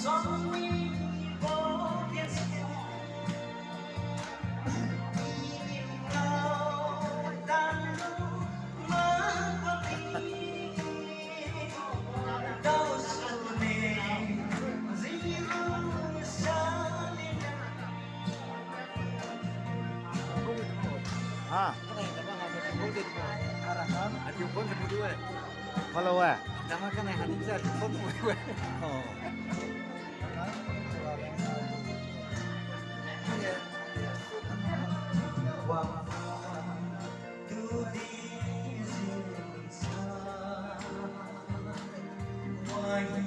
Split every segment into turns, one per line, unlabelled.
Ah,
Ada pun kedua.
kalau wah.
Nama kan yang hadis ada pun kedua.
Oh.
Thank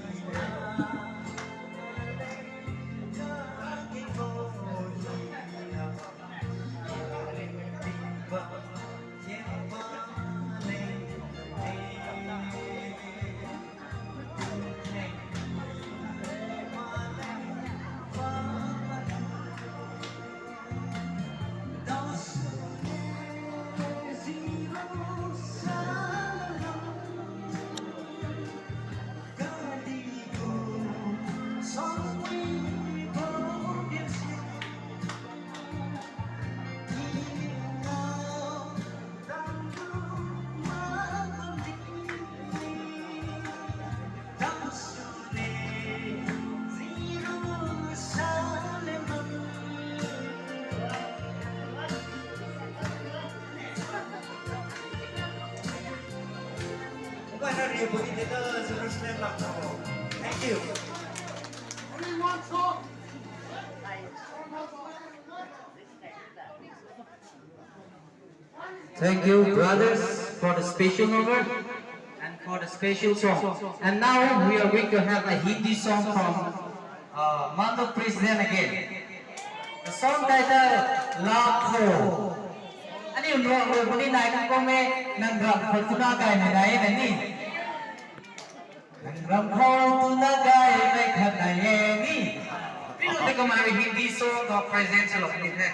you.
Thank you, brothers, for the special moment and for the special song. And now we are going to have a Hindi song from Mando President again. The song title Lakho. Ano yung nuwang mo ni naik ko me nang gram fortuna kay na dai na ni. Nang gram fortuna kay may khataye ni. Pero te ko mai Hindi song of President Salopni hai.